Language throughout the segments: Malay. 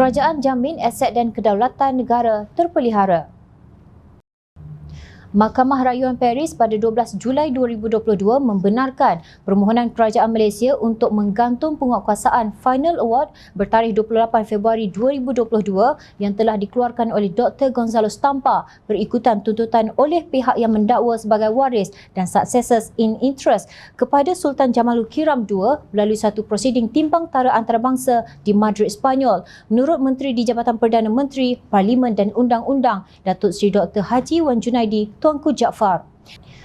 Kerajaan jamin aset dan kedaulatan negara terpelihara. Mahkamah Rayuan Paris pada 12 Julai 2022 membenarkan permohonan Kerajaan Malaysia untuk menggantung penguatkuasaan Final Award bertarikh 28 Februari 2022 yang telah dikeluarkan oleh Dr. Gonzalo Stampa berikutan tuntutan oleh pihak yang mendakwa sebagai waris dan successors in interest kepada Sultan Jamalul Kiram II melalui satu prosiding timbang tara antarabangsa di Madrid, Sepanyol. Menurut Menteri di Jabatan Perdana Menteri, Parlimen dan Undang-Undang, Datuk Seri Dr. Haji Wan Junaidi Tuanku Jaafar.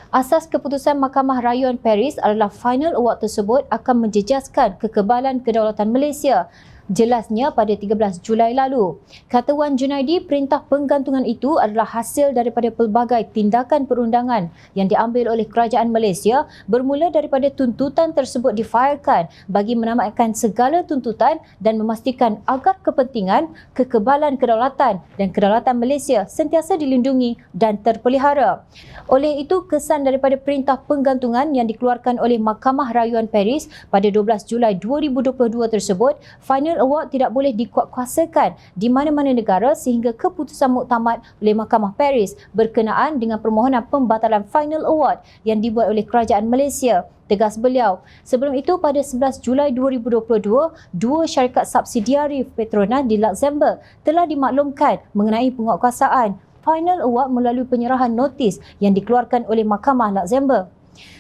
Asas keputusan Mahkamah Rayuan Paris adalah Final Award tersebut akan menjejaskan kekebalan kedaulatan Malaysia. Jelasnya pada 13 Julai lalu. Kata Wan Junaidi, perintah penggantungan itu adalah hasil daripada pelbagai tindakan perundangan yang diambil oleh Kerajaan Malaysia bermula daripada tuntutan tersebut difailkan bagi menamatkan segala tuntutan dan memastikan agar kepentingan, kekebalan kedaulatan dan kedaulatan Malaysia sentiasa dilindungi dan terpelihara. Oleh itu, kesan daripada perintah penggantungan yang dikeluarkan oleh Mahkamah Rayuan Paris pada 12 Julai 2022 tersebut, Final Award tidak boleh dikuatkuasakan di mana-mana negara sehingga keputusan muktamad oleh Mahkamah Paris berkenaan dengan permohonan pembatalan Final Award yang dibuat oleh Kerajaan Malaysia. Tegas beliau. Sebelum itu, pada 11 Julai 2022, dua syarikat subsidiari Petronas di Luxembourg telah dimaklumkan mengenai penguatkuasaan Final Award melalui penyerahan notis yang dikeluarkan oleh Mahkamah Luxembourg.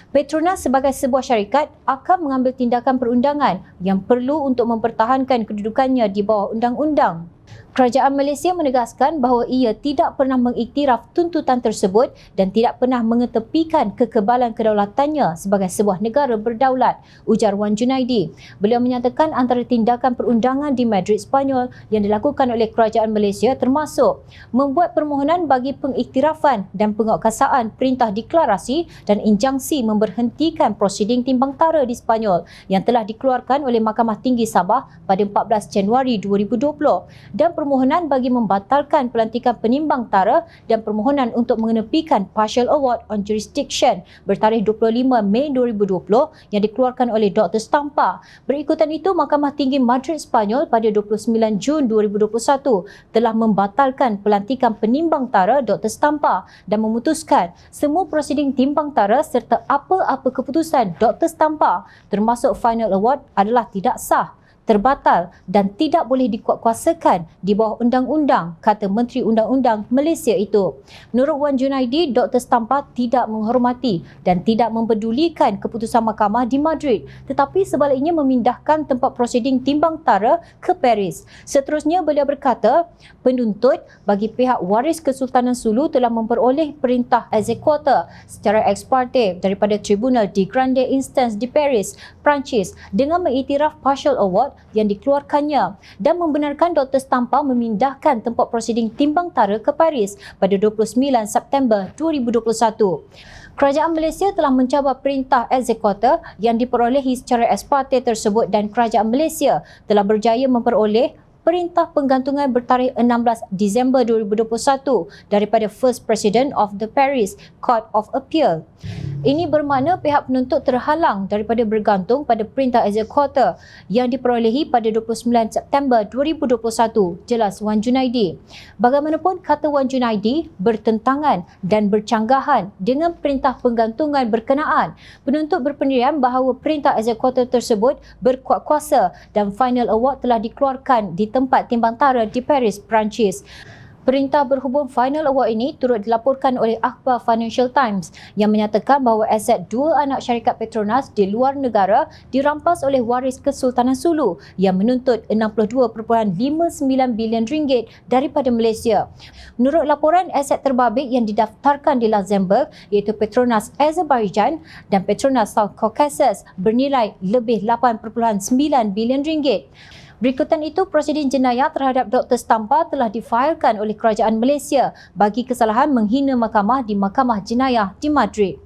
Petronas sebagai sebuah syarikat akan mengambil tindakan perundangan yang perlu untuk mempertahankan kedudukannya di bawah undang-undang. Kerajaan Malaysia menegaskan bahawa ia tidak pernah mengiktiraf tuntutan tersebut dan tidak pernah mengetepikan kekebalan kedaulatannya sebagai sebuah negara berdaulat, ujar Wan Junaidi. Beliau menyatakan antara tindakan perundangan di Madrid, Sepanyol yang dilakukan oleh Kerajaan Malaysia termasuk membuat permohonan bagi pengiktirafan dan penguatkuasaan perintah deklarasi dan injangsi memberhentikan prosiding timbang tara di Sepanyol yang telah dikeluarkan oleh Mahkamah Tinggi Sabah pada 14 Januari 2020 dan permohonan bagi membatalkan pelantikan penimbang tara dan permohonan untuk mengenepikan Partial Award on Jurisdiction bertarikh 25 Mei 2020 yang dikeluarkan oleh Dr. Stampa. Berikutan itu, Mahkamah Tinggi Madrid, Sepanyol pada 29 Jun 2021 telah membatalkan pelantikan penimbang tara Dr. Stampa dan memutuskan semua prosiding timbang tara serta apa-apa keputusan Dr. Stampa termasuk Final Award adalah tidak sah, terbatal dan tidak boleh dikuatkuasakan di bawah undang-undang, kata Menteri Undang-Undang Malaysia itu. Menurut Wan Junaidi, Dr. Stampa tidak menghormati dan tidak mempedulikan keputusan mahkamah di Madrid, tetapi sebaliknya memindahkan tempat prosiding timbang tara ke Paris. Seterusnya, beliau berkata, penuntut bagi pihak waris Kesultanan Sulu telah memperoleh perintah executor secara ex parte daripada Tribunal de Grande Instance di Paris, Perancis dengan mengiktiraf Partial Award yang dikeluarkannya dan membenarkan Dr. Stampa memindahkan tempat prosiding timbang tara ke Paris pada 29 September 2021. Kerajaan Malaysia telah mencabar perintah eksekutor yang diperolehi secara ex parte tersebut dan Kerajaan Malaysia telah berjaya memperoleh perintah penggantungan bertarikh 16 Disember 2021 daripada First President of the Paris Court of Appeal. Ini bermakna pihak penuntut terhalang daripada bergantung pada perintah eksekutor yang diperolehi pada 29 September 2021, jelas Wan Junaidi. Bagaimanapun, kata Wan Junaidi, bertentangan dan bercanggahan dengan perintah penggantungan berkenaan. Penuntut berpendirian bahawa perintah eksekutor tersebut berkuat kuasa dan Final Award telah dikeluarkan di tempat timbang tara di Paris, Perancis. Perintah berhubung Final Award ini turut dilaporkan oleh Akhbar Financial Times yang menyatakan bahawa aset dua anak syarikat Petronas di luar negara dirampas oleh waris Kesultanan Sulu yang menuntut 62.59 bilion ringgit daripada Malaysia. Menurut laporan, aset terbabit yang didaftarkan di Luxembourg iaitu Petronas Azerbaijan dan Petronas South Caucasus bernilai lebih 8.9 bilion ringgit. Berikutan itu, prosiding jenayah terhadap Dr. Stampa telah difailkan oleh Kerajaan Malaysia bagi kesalahan menghina mahkamah di Mahkamah Jenayah di Madrid.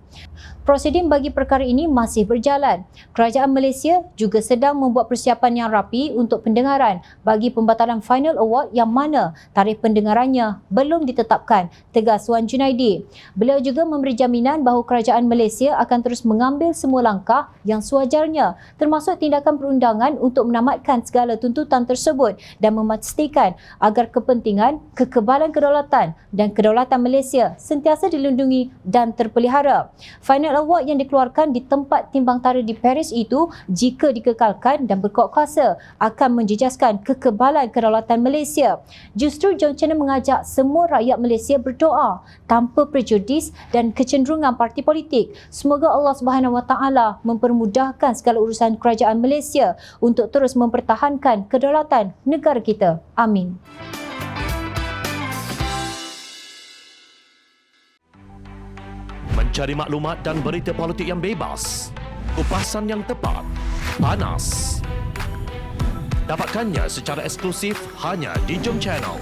Prosedur bagi perkara ini masih berjalan. Kerajaan Malaysia juga sedang membuat persiapan yang rapi untuk pendengaran bagi pembatalan Final Award yang mana tarikh pendengarannya belum ditetapkan, tegas Wan Junaidi. Beliau juga memberi jaminan bahawa kerajaan Malaysia akan terus mengambil semua langkah yang sewajarnya, termasuk tindakan perundangan untuk menamatkan segala tuntutan tersebut dan memastikan agar kepentingan, kekebalan kedaulatan dan kedaulatan Malaysia sentiasa dilindungi dan terpelihara. Final Award yang dikeluarkan di tempat timbang tara di Paris itu jika dikekalkan dan berkuat kuasa akan menjejaskan kekebalan kedaulatan Malaysia. Justru John Channel mengajak semua rakyat Malaysia berdoa tanpa prejudis dan kecenderungan parti politik. Semoga Allah Subhanahu Wa Taala mempermudahkan segala urusan kerajaan Malaysia untuk terus mempertahankan kedaulatan negara kita. Amin. Mencari maklumat dan berita politik yang bebas, kupasan yang tepat, panas. Dapatkannya secara eksklusif hanya di Jom Channel.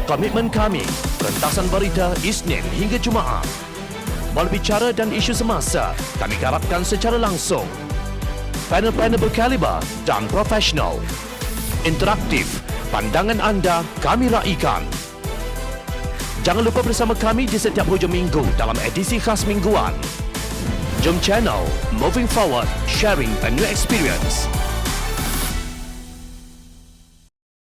Komitmen kami, rentasan berita Isnin hingga Jumaat. Berbicara dan isu semasa, kami garapkan secara langsung. Panel-panel berkaliber dan profesional. Interaktif, pandangan anda kami raikan. Jangan lupa bersama kami di setiap hujung minggu dalam edisi khas mingguan. Jom Channel, moving forward, sharing a new experience.